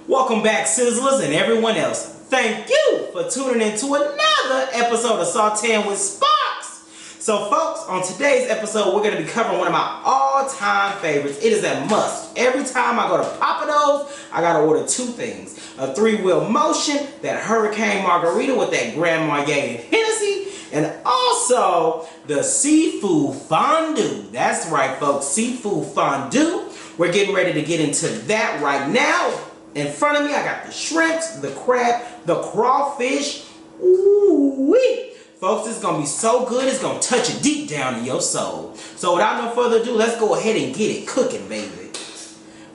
Welcome back, Sizzlers and everyone else. Thank you for tuning in to another episode of Sauteing with Sparks. So folks, on today's episode, we're going to be covering one of my all-time favorites. It is a must. Every time I go to Pappadeaux, I got to order two things. A 3-wheel motion, that hurricane margarita with that Grand Marnier and Hennessy, and also the Seafood Fondue. That's right, folks, Seafood Fondue. We're getting ready to get into that right now. In front of me, I got the shrimps, the crab, the crawfish. Ooh-wee. Folks, it's going to be so good, it's going to touch it deep down in your soul. So without no further ado, let's go ahead and get it cooking, baby.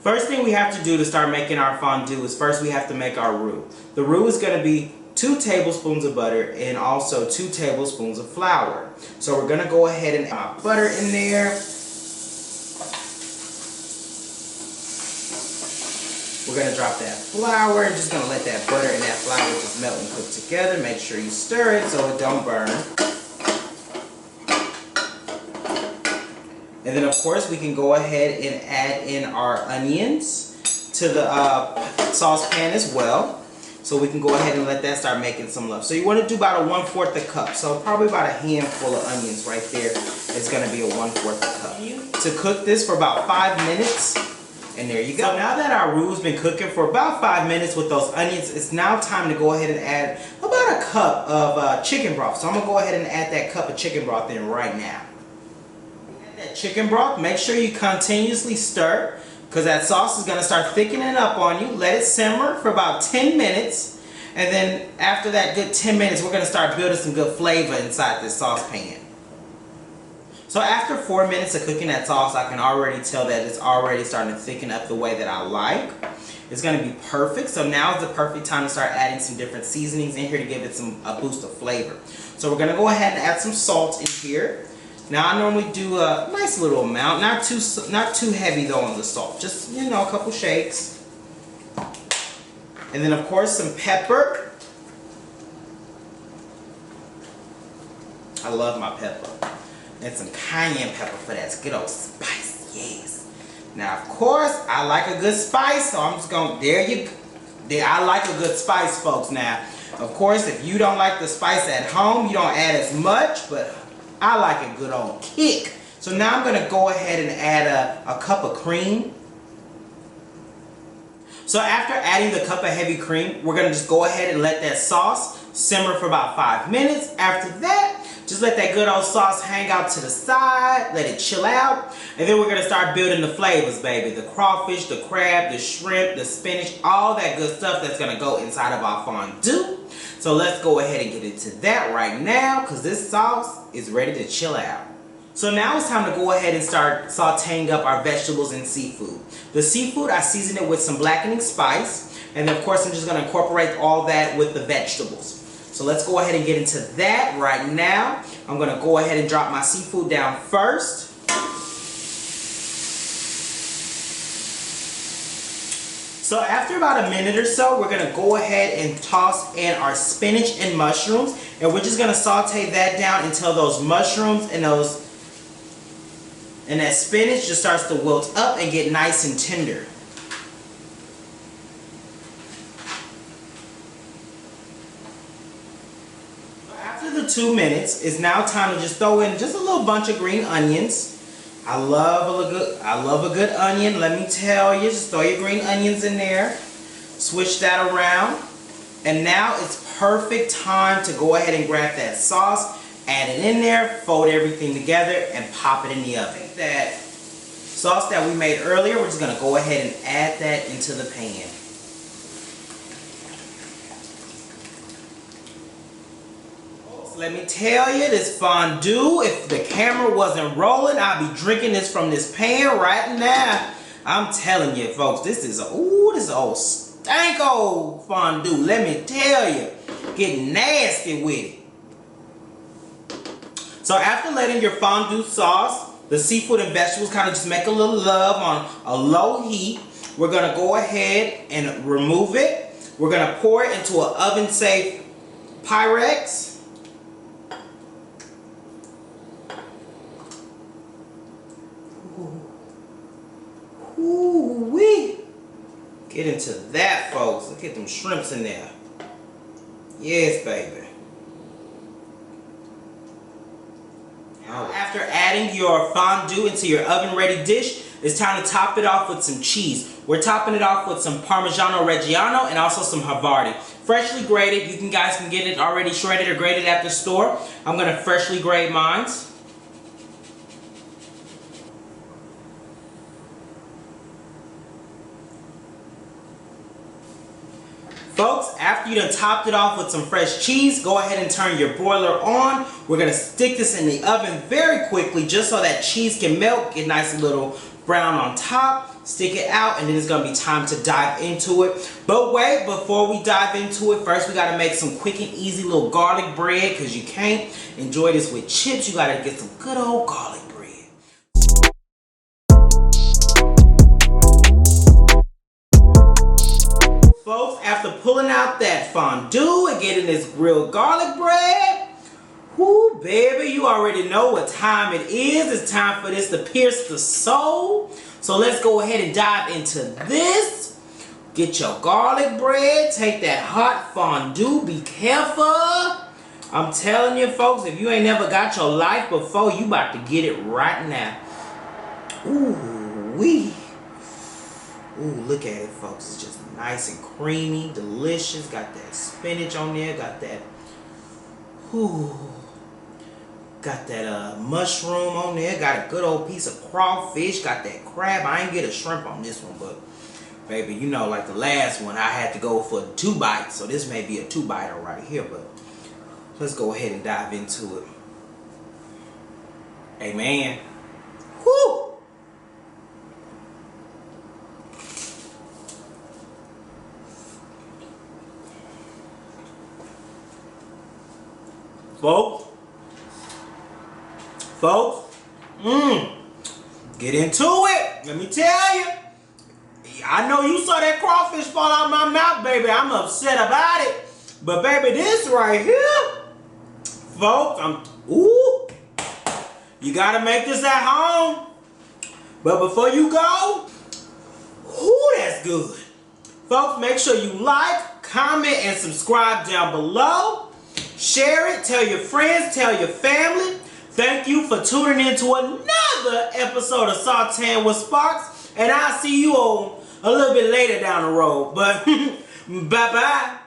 First thing we have to do to start making our fondue is first we have to make our roux. The roux is going to be 2 tablespoons of butter and also 2 tablespoons of flour. So we're going to go ahead and add our butter in there. We're going to drop that flour and just going to let that butter and that flour just melt and cook together. Make sure you stir it so it don't burn. And then of course we can go ahead and add in our onions to the saucepan as well. So we can go ahead and let that start making some love. So you want to do about a 1/4 a cup. So probably about a handful of onions right there is going to be a 1/4 a cup. To cook this for about 5 minutes. And there you go. So now that our roux has been cooking for about 5 minutes with those onions, it's now time to go ahead and add about a cup of chicken broth. So I'm going to go ahead and add that cup of chicken broth in right now. Add that chicken broth, make sure you continuously stir because that sauce is going to start thickening up on you. Let it simmer for about 10 minutes. And then after that good 10 minutes, we're going to start building some good flavor inside this saucepan. So after 4 minutes of cooking that sauce, I can already tell that it's already starting to thicken up the way that I like. It's going to be perfect. So now is the perfect time to start adding some different seasonings in here to give it a boost of flavor. So we're going to go ahead and add some salt in here. Now I normally do a nice little amount, not too heavy though on the salt. Just, you know, a couple shakes. And then of course some pepper. I love my pepper. And some cayenne pepper for that good old spice, yes. Now, of course, I like a good spice, so I'm just going, I like a good spice, folks. Now, of course, if you don't like the spice at home, you don't add as much, but I like a good old kick. So now I'm going to go ahead and add a cup of cream. So after adding the cup of heavy cream, we're going to just go ahead and let that sauce simmer for about 5 minutes. After that, just let that good old sauce hang out to the side, let it chill out, and then we're going to start building the flavors, baby. The crawfish, the crab, the shrimp, the spinach, all that good stuff that's going to go inside of our fondue. So let's go ahead and get into that right now because this sauce is ready to chill out. So now it's time to go ahead and start sauteing up our vegetables and seafood. The seafood, I season it with some blackening spice, and of course I'm just going to incorporate all that with the vegetables. So let's go ahead and get into that right now. I'm going to go ahead and drop my seafood down first. So after about a minute or so, we're going to go ahead and toss in our spinach and mushrooms. And we're just going to saute that down until those mushrooms and that spinach just starts to wilt up and get nice and tender. After the 2 minutes, it's now time to just throw in just a little bunch of green onions. I love a good onion, let me tell you. Just throw your green onions in there. Switch that around. And now it's perfect time to go ahead and grab that sauce, add it in there, fold everything together, and pop it in the oven. That sauce that we made earlier, we're just going to go ahead and add that into the pan. Let me tell you, this fondue, if the camera wasn't rolling, I'd be drinking this from this pan right now. I'm telling you, folks, this is old stank old fondue. Let me tell you, get nasty with it. So after letting your fondue sauce, the seafood and vegetables kind of just make a little love on a low heat, we're going to go ahead and remove it. We're going to pour it into an oven-safe Pyrex. Ooh-wee. Get into that, folks. Look at them shrimps in there. Yes, baby. After adding your fondue into your oven-ready dish, it's time to top it off with some cheese. We're topping it off with some Parmigiano Reggiano and also some Harvarti. Freshly grated. You guys can get it already shredded or grated at the store. I'm going to freshly grate mine. Folks, after you done topped it off with some fresh cheese, go ahead and turn your broiler on. We're going to stick this in the oven very quickly just so that cheese can melt, get nice and little brown on top. Stick it out, and then it's going to be time to dive into it. But wait, before we dive into it, first we got to make some quick and easy little garlic bread, because you can't enjoy this with chips. You got to get some good old garlic bread. Folks, after pulling out that fondue and getting this grilled garlic bread, whoo, baby, you already know what time it is. It's time for this to pierce the soul. So let's go ahead and dive into this. Get your garlic bread. Take that hot fondue. Be careful. I'm telling you, folks, if you ain't never got your life before, you about to get it right now. Ooh, wee. Ooh, look at it, folks. It's just nice and creamy, delicious. Got that spinach on there. Got that, got that mushroom on there. Got a good old piece of crawfish. Got that crab. I ain't get a shrimp on this one, but baby, you know, like the last one, I had to go for 2 bites. So this may be a 2-biter right here, but let's go ahead and dive into it. Amen. Whoo! Folks, get into it. Let me tell you. I know you saw that crawfish fall out of my mouth, baby. I'm upset about it. But baby, this right here, folks, you gotta make this at home. But before you go, that's good. Folks, make sure you like, comment, and subscribe down below. Share it, tell your friends, tell your family. Thank you for tuning in to another episode of Sauteing with Sparks. And I'll see you all a little bit later down the road. But bye-bye.